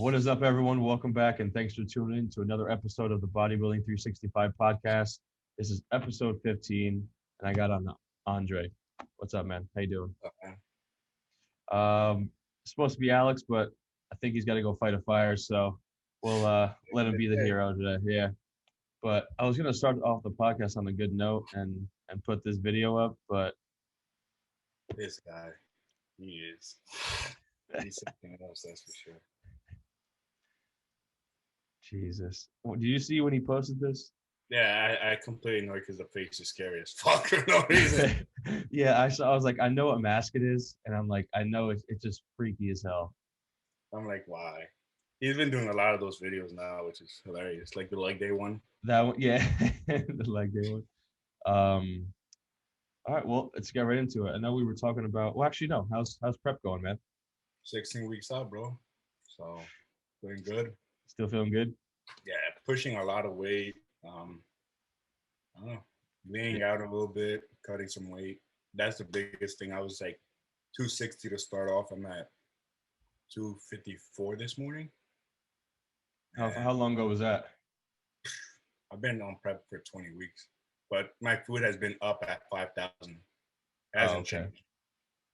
What is up, everyone? Welcome back, and thanks for tuning in to another episode of the Bodybuilding 365 podcast. This is episode 15, and I got on Andre. What's up, man? How you doing? Okay. It's supposed to be Alex, but I think he's got to go fight a fire, so we'll let him be the hero today. Yeah. But I was gonna start off the podcast on a good note and put this video up, but This guy, he is. He's something else, that's for sure. Jesus. Did you see when he posted this? Yeah, I completely know because the face is scary as fuck for no reason. Yeah, I saw. I was like, I know what mask it is, and I'm like, I know it's just freaky as hell. I'm like, why? He's been doing a lot of those videos now, which is hilarious. Like the leg day one. That one, yeah, the leg day one. All right, well, let's get right into it. I know we were talking about. Well, actually, no. How's prep going, man? 16 weeks out, bro. So doing good. Still feeling good? Yeah, pushing a lot of weight. I don't know, leaning out a little bit, cutting some weight. That's the biggest thing. I was like 260 to start off. I'm at 254 this morning. How long ago was that? I've been on prep for 20 weeks, but my food has been up at 5,000. Hasn't changed.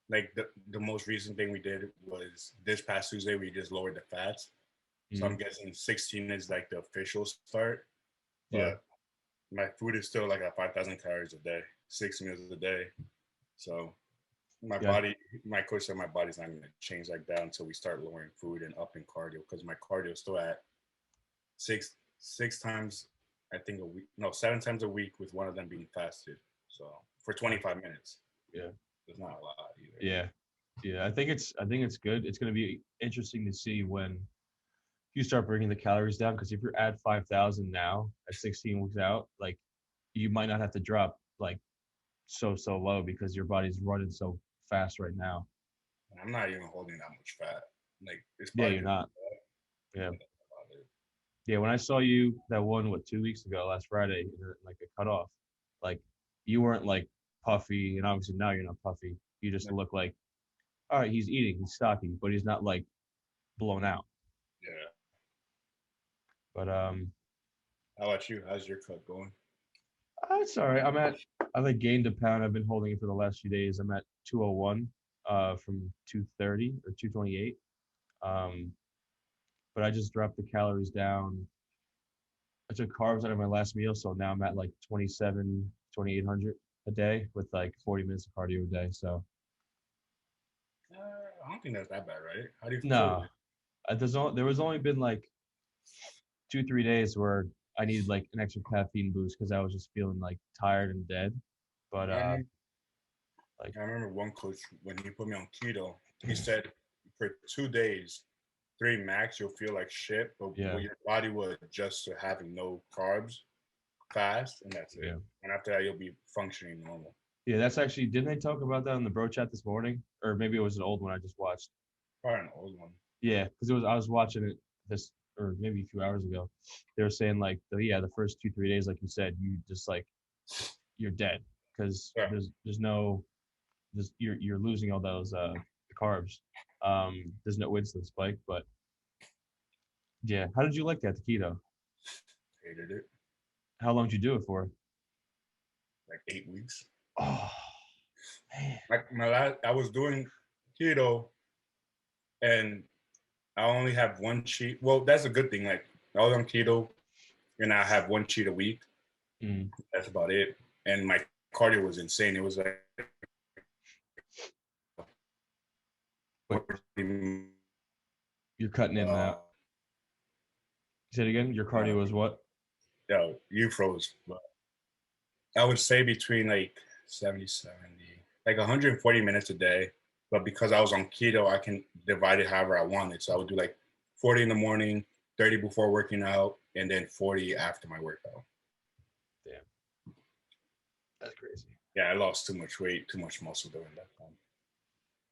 Like the most recent thing we did was this past Tuesday, we just lowered the fats. So I'm guessing 16 is like the official start. But Yeah. my food is still like at 5,000 calories a day, 6 meals a day. So my body, my coach said my body's not going to change like that until we start lowering food and upping cardio, because my cardio is still at six times, I think, a week. No, 7 times a week, with one of them being fasted. So for 25 minutes. Yeah. It's not a lot either. Yeah. Yeah. I think it's good. It's going to be interesting to see when you start bringing the calories down, because if you're at 5,000 now at 16 weeks out, like you might not have to drop like so low because your body's running so fast right now. And I'm not even holding that much fat. Like it's You're not. Yeah. Yeah, when I saw you that one 2 weeks ago, last Friday, like a cutoff, like you weren't like puffy, and obviously now you're not puffy. You just look like, all right, he's eating, he's stocky, but he's not like blown out. Yeah. But how about you? How's your cut going? it's all right. I like gained a pound. I've been holding it for the last few days. I'm at 201 from 230 or 228. But I just dropped the calories down. I took carbs out of my last meal, so now I'm at like 2,800 a day with like 40 minutes of cardio a day. So I don't think that's that bad, right? How do you feel? no, there was only been like 2-3 days where I needed like an extra caffeine boost because I was just feeling like tired and dead. But I remember one coach, when he put me on keto, he said for 2 days, 3 max, you'll feel like shit, but your body will adjust to having no carbs fast, and that's it. Yeah. And after that, you'll be functioning normal. Yeah, that's actually, didn't they talk about that in the bro chat this morning? Or maybe it was an old one I just watched. Probably an old one. Yeah, because I was watching it this, or maybe a few hours ago. They were saying like, the first 2-3 days, like you said, you just like, you're dead because you're losing all those carbs. There's no insulin spike, but yeah. How did you like that, the keto? Hated it. How long did you do it for? Like 8 weeks. Oh man. Like I was doing keto, and I only have one cheat. Well, that's a good thing. Like I was on keto, and I have one cheat a week. That's about it. And my cardio was insane. It was like you're cutting in that. Say it again. Your cardio was what? Yeah, you froze. But I would say between like 70, like 140 minutes a day. But because I was on keto, I can divide it however I wanted. So I would do like 40 in the morning, 30 before working out, and then 40 after my workout. Damn. That's crazy. Yeah, I lost too much weight, too much muscle during that time.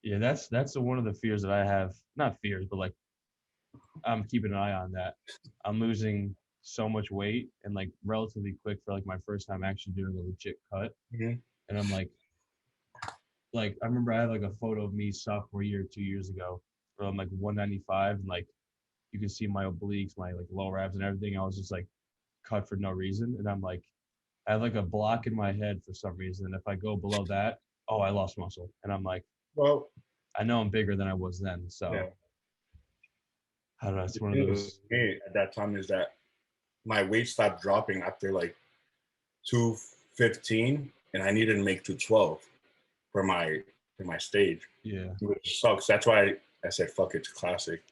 Yeah, that's one of the fears that I have. Not fears, but like I'm keeping an eye on that. I'm losing so much weight and like relatively quick for like my first time actually doing a legit cut. Mm-hmm. And I'm like I remember I had like a photo of me sophomore year 2 years ago where I'm like 195 and like you can see my obliques, my like lower abs and everything. I was just like cut for no reason, and I'm like, I have like a block in my head for some reason. And if I go below that, oh, I lost muscle, and I'm like, Well, I know I'm bigger than I was then. yeah. So I don't know. The It's one of thing with those. me at that time is that my weight stopped dropping after like 215, and I needed to make 212 for my stage, Yeah. which sucks. That's why I said fuck it to classic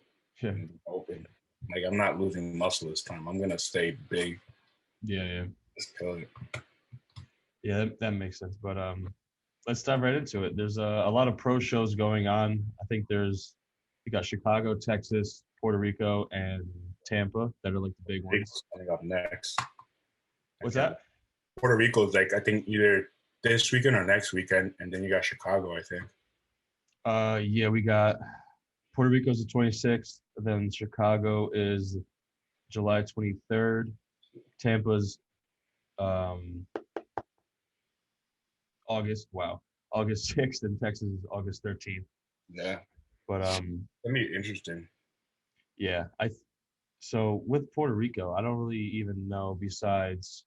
Yeah. and open. Like I'm not losing muscle this time. I'm gonna stay big. Yeah. Yeah. Just kill it. Yeah. That makes sense. But let's dive right into it. There's a lot of pro shows going on. I think you got Chicago, Texas, Puerto Rico, and Tampa that are like the big ones. Rico's coming up next. I What's can't. that? Puerto Rico's like I think either this weekend or next weekend, and then you got Chicago. I think. Yeah, we got Puerto Rico's the 26th. Then Chicago is July 23rd. Tampa's um, August. Wow, August 6th, and Texas is August 13th. Yeah, But that'd be interesting. yeah, so with Puerto Rico, I don't really even know besides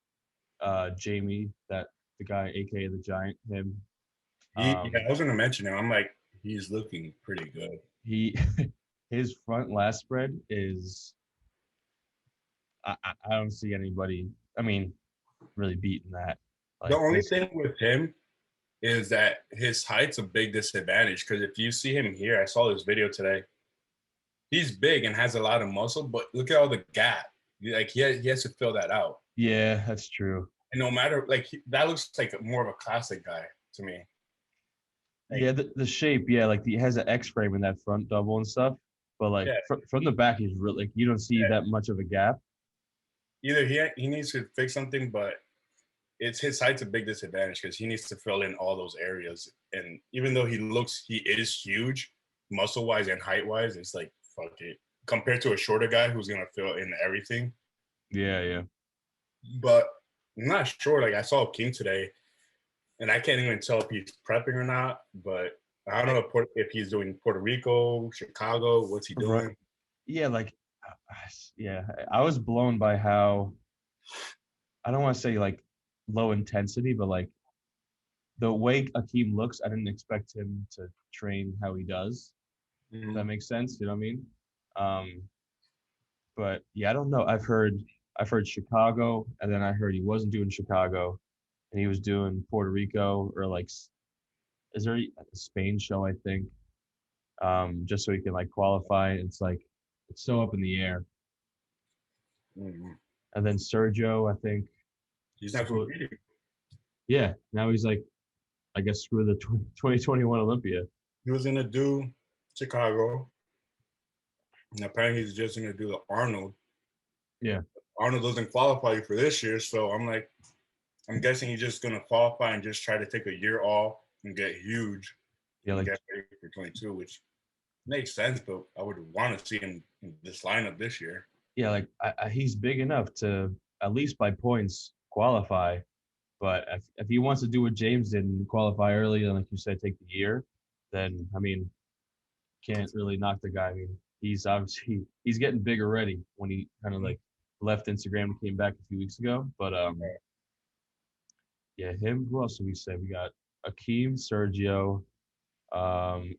Jamie, that the guy, aka the Giant, him. Yeah, I was gonna mention him. I'm like, he's looking pretty good. He his front last spread is I don't see anybody. I mean, really beating that. The Like only his thing with him is that his height's a big disadvantage because if you see him here, I saw this video today. He's big and has a lot of muscle, but look at all the gap. Like he has to fill that out. Yeah, that's true. And no matter like that looks like more of a classic guy to me. Like Yeah, the shape, yeah, like he has an X frame in that front double and stuff. But like yeah, from the back, he's really like you don't see yeah. that much of a gap. Either he needs to fix something, but it's his height's a big disadvantage because he needs to fill in all those areas. And even though he is huge, muscle wise and height wise, it's like fuck it compared to a shorter guy who's gonna fill in everything. Yeah, yeah. But I'm not sure. Like I saw King today, and I can't even tell if he's prepping or not. But I don't know if he's doing Puerto Rico, Chicago. What's he Right. doing? Yeah, like yeah, I was blown by how I don't want to say like low intensity, but like the way Akeem looks, I didn't expect him to train how he does. If Mm-hmm. that makes sense. You know what I mean? Um, but yeah, I don't know. I've heard Chicago, and then I heard he wasn't doing Chicago, and he was doing Puerto Rico or like is there a Spain show I think, just so he can like qualify. It's like it's so up in the air. Mm-hmm. And then Sergio, I think, He's not competing. yeah, now he's like, I guess screw the 2021 Olympia. He was gonna do Chicago, and apparently he's just gonna do the Arnold. Yeah, Arnold doesn't qualify for this year, so I'm like, I'm guessing he's just gonna qualify and just try to take a year off and get huge yeah, and like get ready for 22, which makes sense. But I would want to see him in this lineup this year. yeah, like he's big enough to at least by points qualify. But if he wants to do what James did and qualify early, and like you said, take the year, then I mean, can't really knock the guy. I mean, he's obviously he's getting big already when he kind of like left Instagram and came back a few weeks ago. But yeah, him. Who else did we say? We got Akeem, Sergio,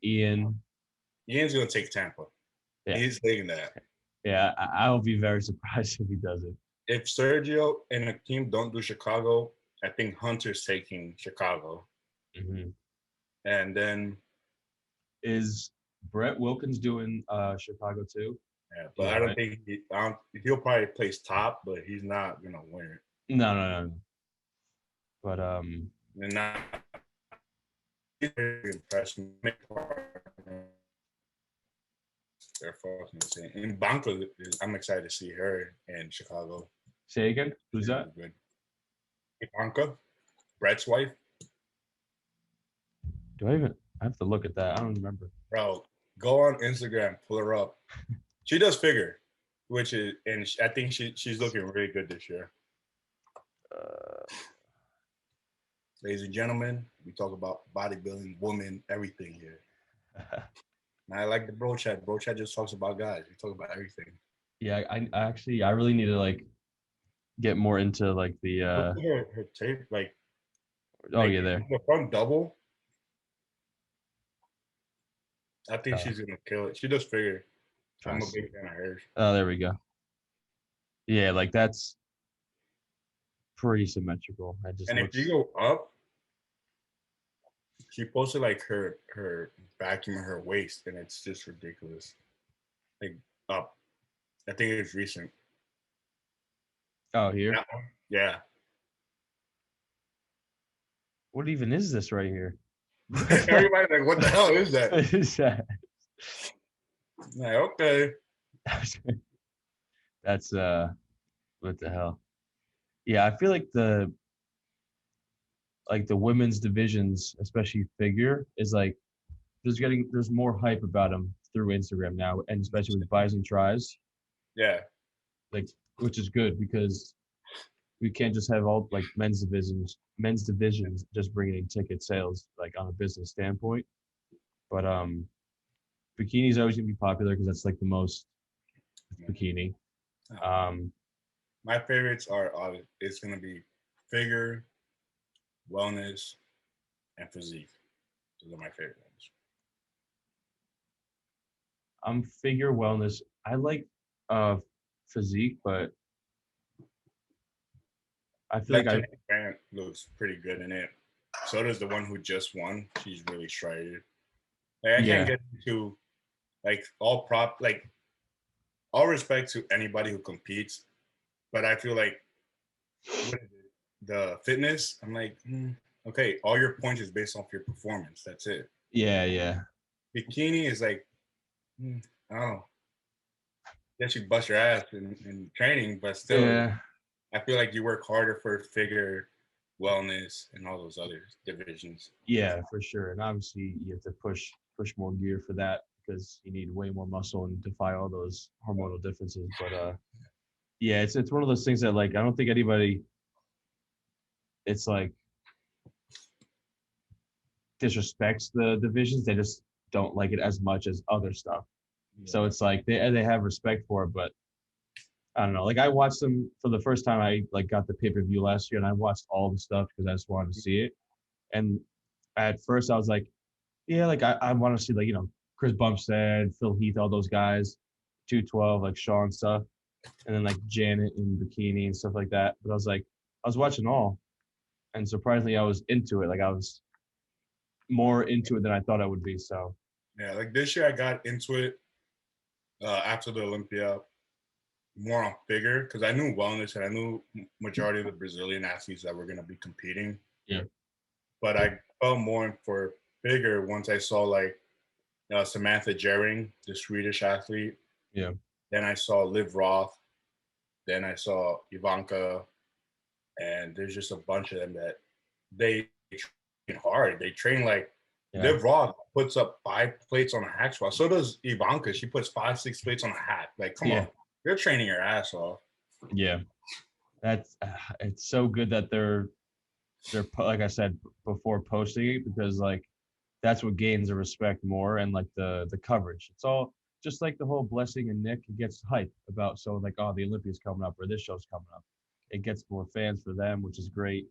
Ian. Ian's gonna take Tampa. Yeah, He's taking that. yeah. I'll be very surprised if he doesn't. If Sergio and Akeem don't do Chicago, I think Hunter's taking Chicago. Mm-hmm. And then Is Brett Wilkins doing Chicago too? yeah, but Yeah, I don't right. think he'll probably place top, but he's not gonna win it. No, no, no. But And not impression. They're fucking insane. And Banca, I'm excited to see her in Chicago. say again. Who's She's that? really good. Banca, Brett's wife. Do I even? I have to look at that. I don't remember. Bro, go on Instagram, pull her up. She does figure, which is, and I think she's looking really good this year. Uh, Ladies and gentlemen, we talk about bodybuilding, women, everything here. I like the bro chat. Bro chat just talks about guys. We talk about everything. Yeah, I actually I really need to like get more into like the Look at her tape, oh yeah there. the front double. I think Uh, she's gonna kill it. She does figure. trying I'm to a see. big fan of hers. Oh, there we go. Yeah, like that's pretty symmetrical. It just And if you looks. go up, she posted like her vacuum and her waist, and it's just ridiculous. Like up. I think it's recent. Oh, here. That one? Yeah. What even is this right here? Everybody's like, what the hell is that? What is that? Like, okay. That's what the hell? Yeah, I feel like the women's divisions, especially figure, is like there's more hype about them through Instagram now, and especially with buys and tries, Yeah. like which is good because we can't just have all like men's divisions just bringing in ticket sales like on a business standpoint. But bikini is always gonna be popular because that's like the most bikini. Um, My favorites are it's gonna be figure, wellness, and physique. Those are my favorite ones. I'm figure wellness. I like uh physique, but I feel like That I Jenny Grant looks pretty good in it. So does the one who just won. She's really striated. Like, I can't yeah get into like all respect to anybody who competes, but I feel like what is it? The fitness. I'm like, okay, all your points is based off your performance. That's it. yeah Bikini is like, I don't know. Yes, you bust your ass in training, but still, yeah I feel like you work harder for figure, wellness, and all those other divisions. yeah for sure. And obviously you have to push more gear for that because you need way more muscle and defy all those hormonal differences. But yeah, it's one of those things that like I don't think anybody it's like disrespects the divisions. They just don't like it as much as other stuff. So Yeah. it's like they have respect for it, but I don't know. Like I watched them for the first time. I like got the pay per view last year, and I watched all the stuff because I just wanted to see it. And at first, I was like, yeah, like I want to see like Chris Bumstead, Phil Heath, all those guys, 212, like Shaw and stuff, and then like Janet in bikini and stuff like that. But I was like, I was watching all, and surprisingly, I was into it. Like I was more into it than I thought I would be. So Yeah, like this year I got into it after the Olympia more on figure because I knew wellness and I knew majority of the Brazilian athletes that were going to be competing. yeah, But I felt more in for figure once I saw like Samantha Gering, the Swedish athlete. yeah, Then I saw Liv Roth. Then I saw Ivanka, and there's just a bunch of them that they train hard. They train like yeah, Liv Roth puts up 5 plates on a hack squat. So does Ivanka. She puts 5, 6 plates on a hack. Like, come yeah, on, you're training your ass off. yeah. That's it's so good that they're like I said before posting it because like that's what gains the respect more and like the coverage. It's all just like the whole Blessing and Nick gets hype about so like oh the Olympia's coming up or this show's coming up. It gets more fans for them, which is great.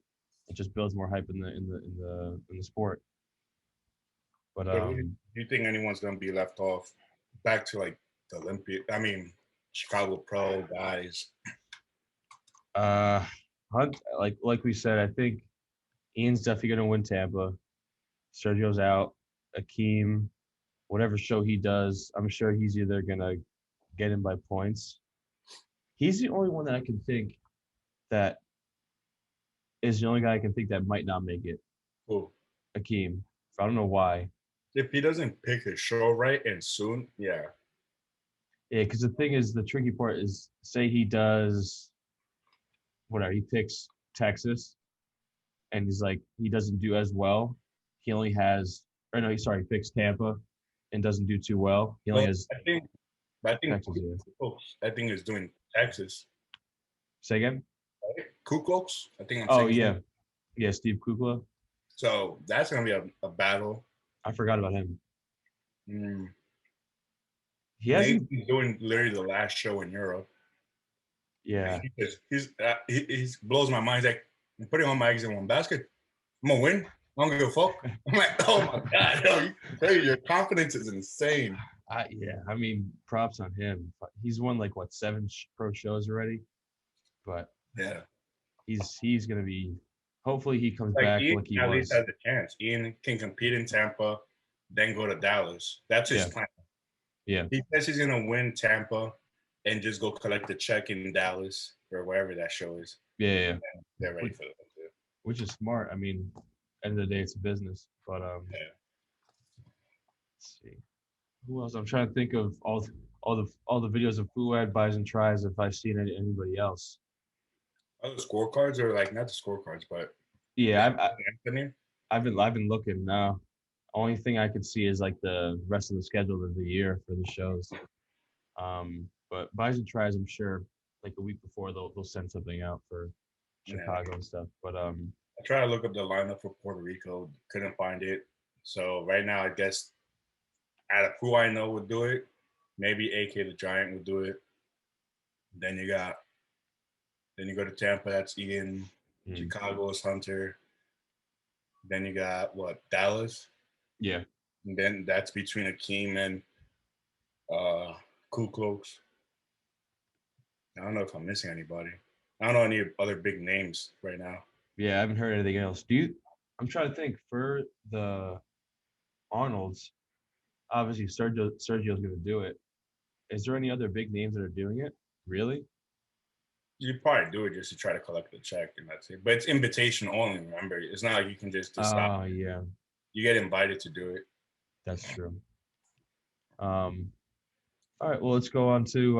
It just builds more hype in the sport. But So, who do you think anyone's gonna be left off? Back to like the Olympia. I mean, Chicago Pro guys. uh Hunt like we said, I think Ian's definitely gonna win Tampa. Sergio's out. Akeem, whatever show he does, I'm sure he's either gonna get in by points. He's the only one that I can think that is the only guy I can think that might not make it. Who? Akeem. I don't know why. If he doesn't pick his show right and soon, yeah. Yeah, because the thing is, the tricky part is, say he does whatever he picks Texas, and he's like he doesn't do as well. He only has, or no, sorry, he picks Tampa and doesn't do too well. He only Well, has I think Texas. Yeah. I think is doing Texas. Say again. Right? Kukoc, I think I'm Oh saying his name. yeah, yeah, Steve Kukla. So that's gonna be a battle. I forgot about him. Mm. He Nate's hasn't. doing literally the last show in Europe. Yeah, He blows my mind. He's like, I'm putting all my eggs in one basket. I'm gonna win. I don't give a fuck. I'm like, oh my god, yo, you crazy. Your confidence is insane. yeah. I mean, props on him. He's won like what 7 pro shows already, but Yeah. he's gonna be. Hopefully, he comes Like back Ian like he at least was. has a chance. Ian can compete in Tampa, then go to Dallas. That's his Yeah, plan. yeah, He says he's gonna win Tampa and just go collect the check in Dallas or wherever that show is. yeah. They're ready Which, for them too. which is smart. I mean, end of the day, it's a business. But Yeah. let's see. Who else? I'm trying to think of all the videos of Fuad buys and tries if I've seen anybody else. Oh, the scorecards are like not the scorecards, but Yeah, the Anthony. I've been looking now. Only thing I could see is like the rest of the schedule of the year for the shows. But buys and tries, I'm sure like a week before they'll send something out for Yeah. Chicago and stuff. But I tried to look up the lineup for Puerto Rico, couldn't find it. So right now, I guess out of who I know would do it, maybe AK the Giant would do it. Then you got, then you go to Tampa, that's Ian. mm, Chicago is Hunter. Then you got what, Dallas, yeah, and then that's between Akeem and uh, Ku Klux. I don't know if I'm missing anybody. I don't know any other big names right now. yeah, I haven't heard anything else. I'm trying to think for the Arnolds. Obviously, Sergio's going to do it. Is there any other big names that are doing it? Really? You probably do it just to try to collect the check, and that's it. But it's invitation only. Remember, it's not like you can just decide. Oh, yeah, You get invited to do it. that's true. Um, all right, well, let's go on to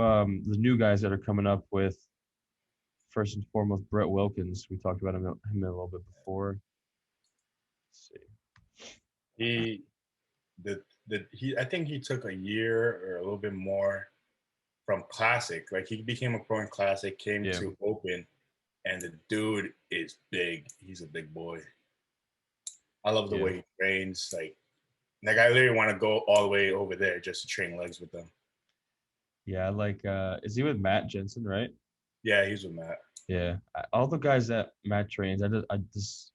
the new guys that are coming up with first and foremost Brett Wilkins. We talked about him a little bit before. Let's see. He the he I think he took a year or a little bit more from classic. Like he became a pro in classic, came Yeah, to open, and the dude is big. He's a big boy. I love the yeah, way he trains. Like I literally want to go all the way over there just to train legs with them. yeah. I like. Is he with Matt Jensen, right? Yeah, he's with Matt. Yeah, all the guys that Matt trains, I just,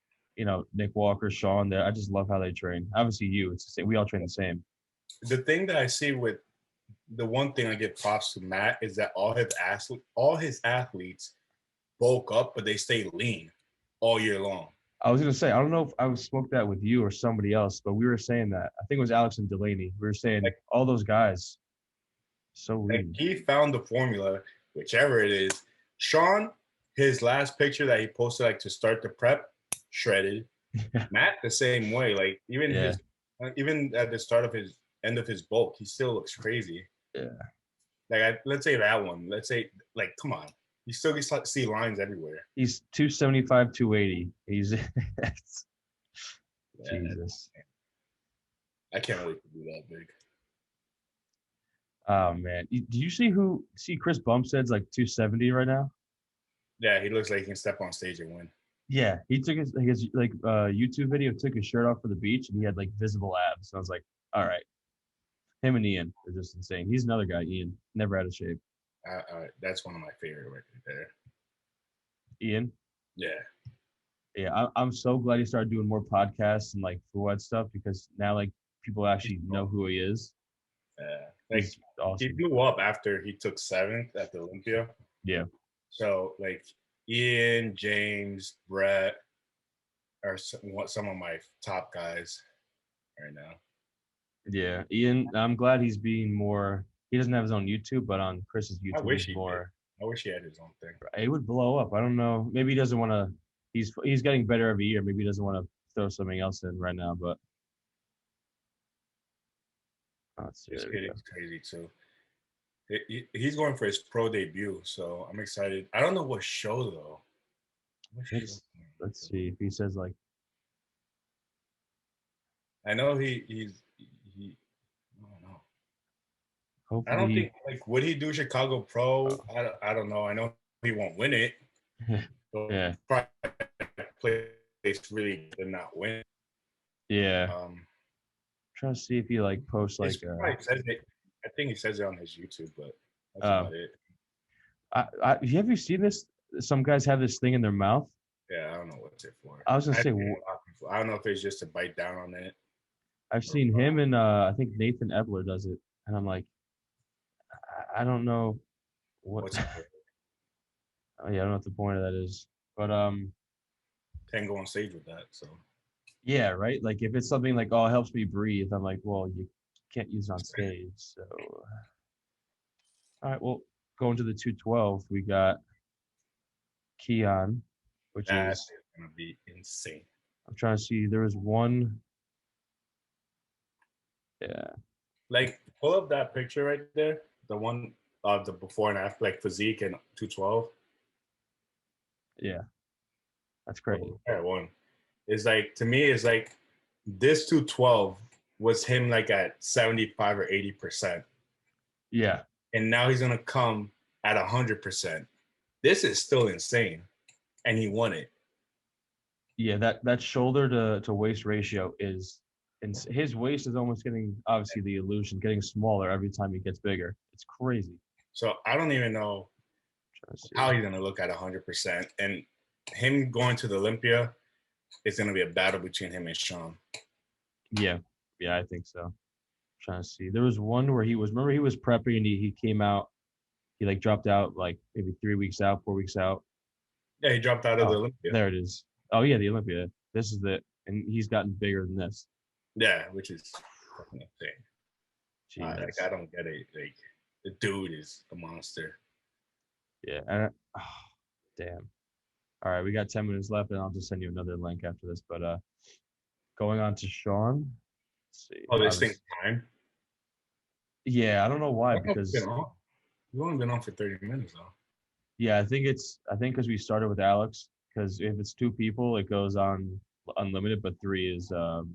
Nick Walker, Sean, there. I just love how they train. Obviously, it's the same. We all train the same. The thing that I see with the one thing I give props to Matt is that all his athletes bulk up, but they stay lean all year long. I was gonna say, I don't know if I smoked that with you or somebody else, but we were saying that. I think it was Alex and Delaney. We were saying Like, all those guys so like lean. he found the formula, whichever it is. Sean, his last picture that he posted like to start the prep, shredded. Matt the same way. Like Yeah, even at the start of his end of his bulk, he still looks crazy. yeah. Like let's say that one. Let's say like come on, you still see lines everywhere. He's 275, 280. He's Yeah, Jesus. I can't wait to be that big. Oh man, do you see Chris Bumstead's like 270 right now? Yeah, he looks like he can step on stage and win. Yeah, he took his YouTube video, took his shirt off for the beach, and he had like visible abs. So I was like, all right, him and Ian are just insane. He's another guy, Ian, never out of shape. That's one of my favorite right there. Ian, Yeah, yeah, I'm so glad he started doing more podcasts and like Fuad stuff because now like people actually know who he is. like He's he awesome. blew up after he took seventh at the Olympia. Yeah, So like Ian, James, Brett are some of my top guys right now. yeah. Ian, I'm glad he's being more. He doesn't have his own YouTube, but on Chris's I YouTube, wish he's he did. more. I wish he had his own thing. It would blow up. I don't know. Maybe he doesn't want to. He's getting better every year. Maybe he doesn't want to throw something else in right now. But let's see. This There we kid go. is crazy too. He's going for his pro debut, so I'm excited. I don't know what show though. What show? Let's see if he says like. I know he. I don't know. I don't Hopefully, think like would he do Chicago Pro? I don't know. I know he won't win it. So yeah, probably place really did not win. yeah. Um, Trying to see if he like posts like. His probably says it. I think he says it on his YouTube, but that's Uh, about it. have you seen this? Some guys have this thing in their mouth. Yeah, I don't know what's it for. I was gonna I've say, seen a lot of people. I don't know if it's just to bite down on it I've or seen what. him and I think Nathan Ebler does it, and I'm like, I don't know what. What's it for? Yeah, I don't know what the point of that is, but Can't go on stage with that. So yeah, right. Like if it's something like, oh, it helps me breathe, I'm like, well, you can't use it on stage. So, all right, well, going to the 212, we got Keon, which that is is gonna be insane. I'm trying to see. There was one. Yeah, Like pull up that picture right there, the one of the before and after, like physique and 212. yeah, that's crazy. That one is like to me is like this 212 was him like at 75 or 80%, Yeah, and now he's gonna come at 100%. This is still insane, and he won it. yeah. That shoulder to waist ratio is, and his waist is almost getting obviously the illusion getting smaller every time he gets bigger. It's crazy. So I don't even know Trying to how see. he's gonna look at 100%, and him going to the Olympia is gonna be a battle between him and Sean. Yeah, yeah, I think so. Trying to see. There was one where he was. Remember, he was prepping and he came out. He like dropped out like maybe 3 weeks out, 4 weeks out. Yeah, he dropped out of the Oh, Olympia. there it is. Oh yeah, the Olympia. This is it, and he's gotten bigger than this. Yeah, which is fucking insane. Like Jesus. I don't get it. Like the dude is a monster. Yeah. Oh, damn. All right, we got 10 minutes left, and I'll just send you another link after this. But going on to Sean. Let's see. Oh, this thing's Obviously, time. yeah, I don't know why I don't know if it's because been on. We've only been on for 30 minutes though. yeah, I think because we started with Alex. Because if it's two people, it goes on unlimited, but three is 40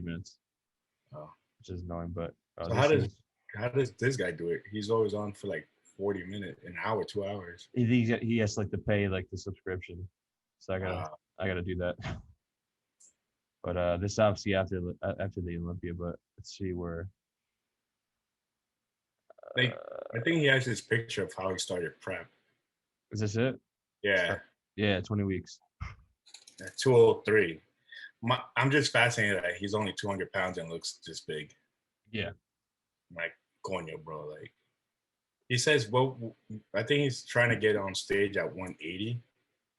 minutes, Oh. which is annoying. But So this is how does this guy do it? He's always on for like 40 minutes, an hour, 2 hours. he has like to pay like the subscription, so Uh, I gotta do that. But this obviously after the Olympia. But let's see where. like I Uh, think he has this picture of how he started prep. is this it? Yeah, Yeah, 20 weeks. 203. I'm just fascinated that he's only 200 pounds and looks this big. Yeah, Like, Coño, bro. Like, he says, well, I think he's trying to get on stage at 180,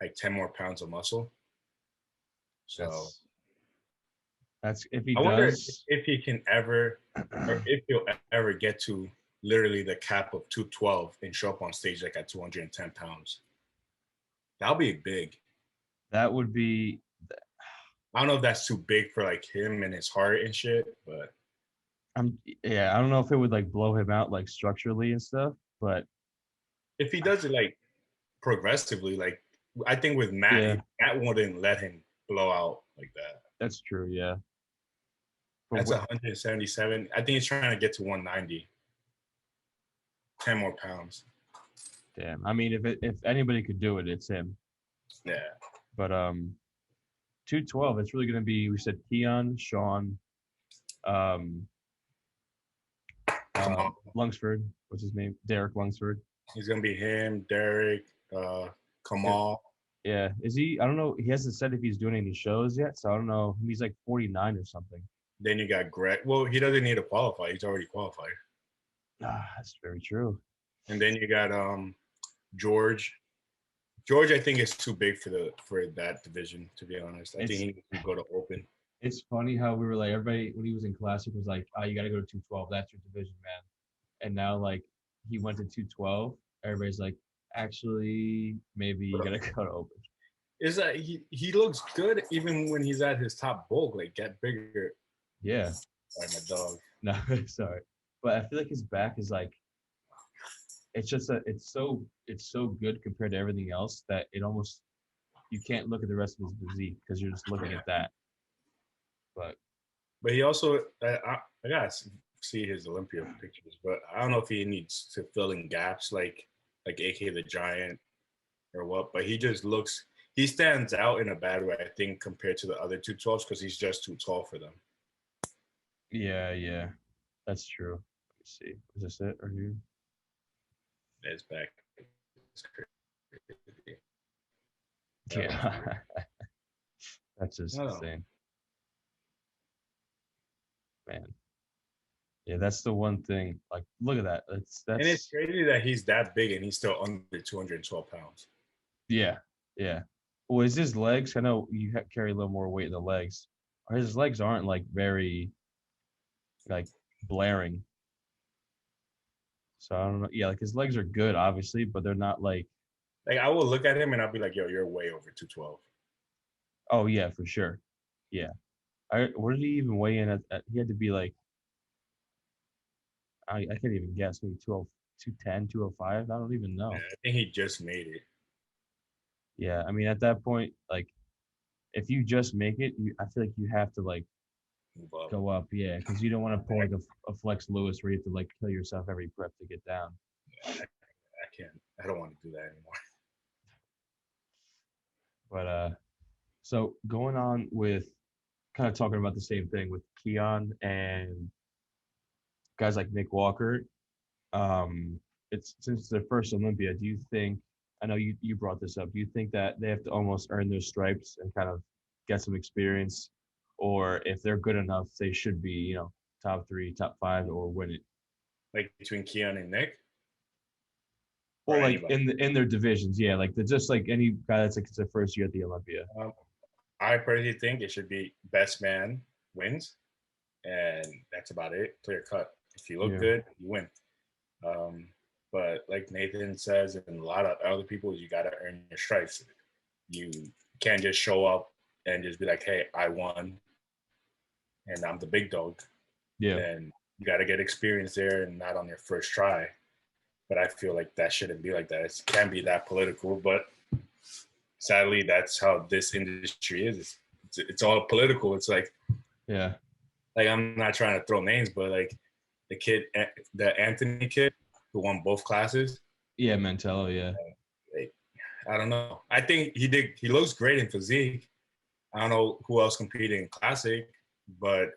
like 10 more pounds of muscle. So that's that's if he I wonder does. if he can ever, or if he'll ever get to literally the cap of 212 and show up on stage like at 210 pounds. That'll be big. That would be. I don't know if that's too big for like him and his heart and shit, but Yeah, I don't know if it would like blow him out like structurally and stuff, but if he does it like progressively, like I think with yeah, Matt wouldn't let him blow out like that. that's true. Yeah, but That's 177. I think he's trying to get to 190. 10 more pounds. damn. I mean, if anybody could do it, it's him. Yeah. But 212, it's really gonna be. We said Keon, Sean, um, Come on. Lungsford. What's his name? Derek Lungsford. He's gonna be him, Derek, Kamal. Yeah, is he? I don't know. He hasn't said if he's doing any shows yet, so I don't know. He's like 49 or something. Then you got Greg. Well, he doesn't need to qualify. He's already qualified. That's very true. And then you got George. George, I think is too big for that division. To be honest, I think he needs to go to open. It's funny how we were like everybody when he was in classic was like, oh, you got to go to 212. That's your division, man. And now like he went to 212. Everybody's like, actually, maybe you got to go to open. Is that he looks good even when he's at his top bulk, like get bigger. Yeah. Sorry, my dog. No, sorry, but I feel like his back is like it's just it's so good compared to everything else that it almost you can't look at the rest of his physique because you're just looking at that. But he also I gotta see his Olympia pictures, but I don't know if he needs to fill in gaps like AK the Giant or what. But he stands out in a bad way, I think, compared to the other 212s because he's just too tall for them. Yeah, yeah. That's true. Let me see. Is this it or you? It's back. It's crazy. Yeah. That's just No. insane. Man. Yeah, that's the one thing. Like, look at that. And it's That's crazy that he's that big and he's still under 212 pounds. yeah, yeah. Well, is his legs? I know you carry a little more weight in the legs. His legs aren't like very like blaring. So I don't know. Yeah, like his legs are good, obviously, but they're not like. Like I will look at him and I'll be like, yo, you're way over 212. Oh yeah, for sure. Yeah. Where did he even weigh in he had to be like I can't even guess. Maybe 200, 210, 205. I don't even know. Yeah, I think he just made it. Yeah, I mean at that point, like if you just make it, I feel like you have to like Move up. go up, yeah, because you don't want to pull like a Flex Lewis where you have to like kill yourself every prep to get down. I can't. I don't want to do that anymore. But so going on with kind of talking about the same thing with Keon and guys like Nick Walker. It's since it's their first Olympia. Do you think? I know you brought this up. Do you think that they have to almost earn their stripes and kind of get some experience, or if they're good enough, they should be top three, top five, or win it? Like between Keon and Nick or Well, like anybody. in their divisions, yeah, like just like any guy that's like it's their first year at the Olympia. Um, I personally think it should be best man wins, and that's about it. Clear cut. If you look Yeah, good, you win. Um, but like Nathan says, and a lot of other people, you got to earn your stripes. You can't just show up and just be like, "Hey, I won, and I'm the big dog." yeah, And you got to get experience there, and not on your first try. But I feel like that shouldn't be like that. It can't be that political. But sadly, that's how this industry is. It's all political. It's yeah, like I'm not trying to throw names, but like the kid, the Anthony kid who won both classes. yeah. Mantello, yeah, Like, I don't know. I think he did. He looks great in physique. I don't know who else competed in classic, but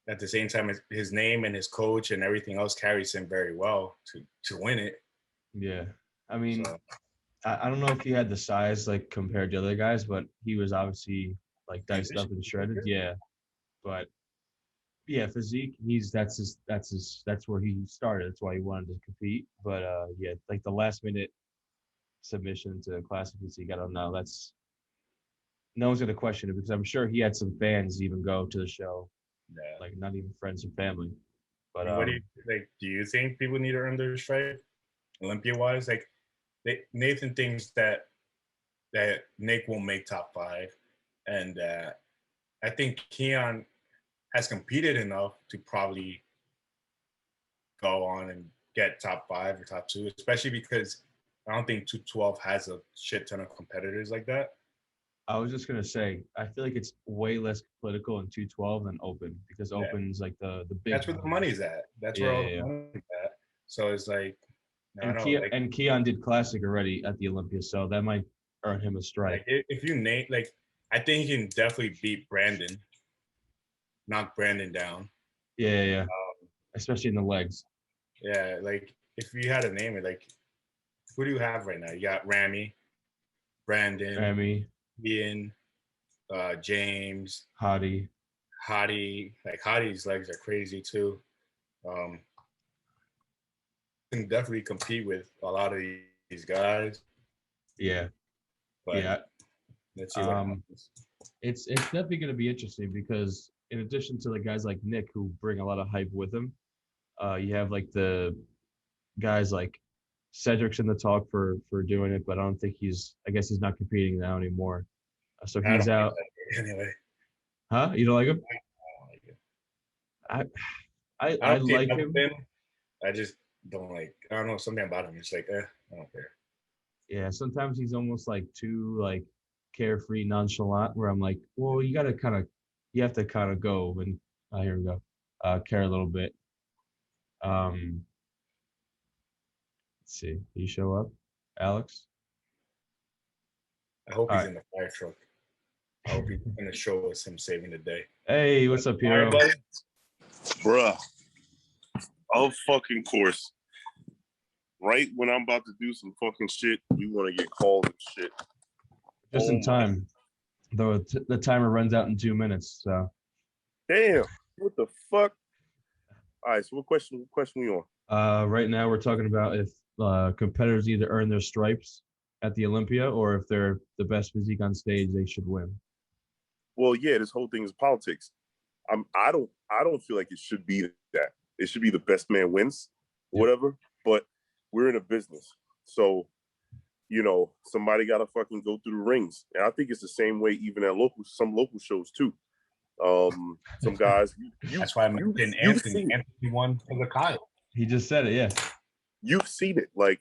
at the same time, his name and his coach and everything else carries him very well to win it. yeah. I mean, So I don't know if he had the size like compared to other guys, but he was obviously like diced transition. up and shredded. Yeah, but yeah, physique. That's where he started. That's why he wanted to compete. But yeah, like the last minute submission to classic physique. I don't know. That's no one's gonna question it because I'm sure he had some fans even go to the show, Yeah. like not even friends or family. But And what do you like? Do you think people need to earn their stripe, Olympia wise? Like Nathan thinks that Nick will make top five, and I think Keon has competed enough to probably go on and get top five or top two, especially because I don't think 212 has a shit ton of competitors like that. I was just gonna say, I feel like it's way less political in 212 than open because Yeah, open's like the big that's where the guns. money's at. That's Yeah, where all yeah, the yeah. money's at. So it's like, I don't And know, Keon did classic already at the Olympia, so that might earn him a stripe. like if you name like, I think he can definitely beat Brandon, knock Brandon down. Yeah, yeah, yeah. Especially in the legs. Yeah, like if you had to name it, like who do you have right now? You got Ramy, Brandon, Remy, Ian, James, Hottie. Hottie. Like Hottie's legs are crazy too. Um, can definitely compete with a lot of these guys, Yeah, but yeah. let's see what Um, happens. it's definitely going to be interesting because in addition to the guys like Nick who bring a lot of hype with them, you have like the guys like Cedric's in the talk for doing it, but I don't think he's. I guess he's not competing now anymore. So I he's don't like out. that anyway. Huh? You don't like him? I don't like it. I I I don't see like enough of him. him. I just don't like. I don't know something about him. It's like, I don't care. Yeah, sometimes he's almost like too like carefree, nonchalant. Where I'm like, well, you got to kind of, you have to kind of go and here we go, care a little bit. Um, let's see. Did you show up, Alex? I hope All he's right. in the fire truck. I hope he's gonna show us him saving the day. Hey, what's up, All right, Hero? buddy. Bruh. Of fucking course. Right when I'm about to do some fucking shit, we want to get called and shit. Just in time, though the timer runs out in 2 minutes. So. Damn, what the fuck? All right, so what question we on? Right now we're talking about if competitors either earn their stripes at the Olympia or if they're the best physique on stage, they should win. Well, yeah, this whole thing is politics. I don't feel like it should be that. It should be the best man wins, or whatever. But we're in a business, so somebody got to fucking go through the rings, and I think it's the same way even at some local shows too. Some guys. That's why I'm getting Anthony. Anthony won for the Kyle. He just said it, yeah. You've seen it. Like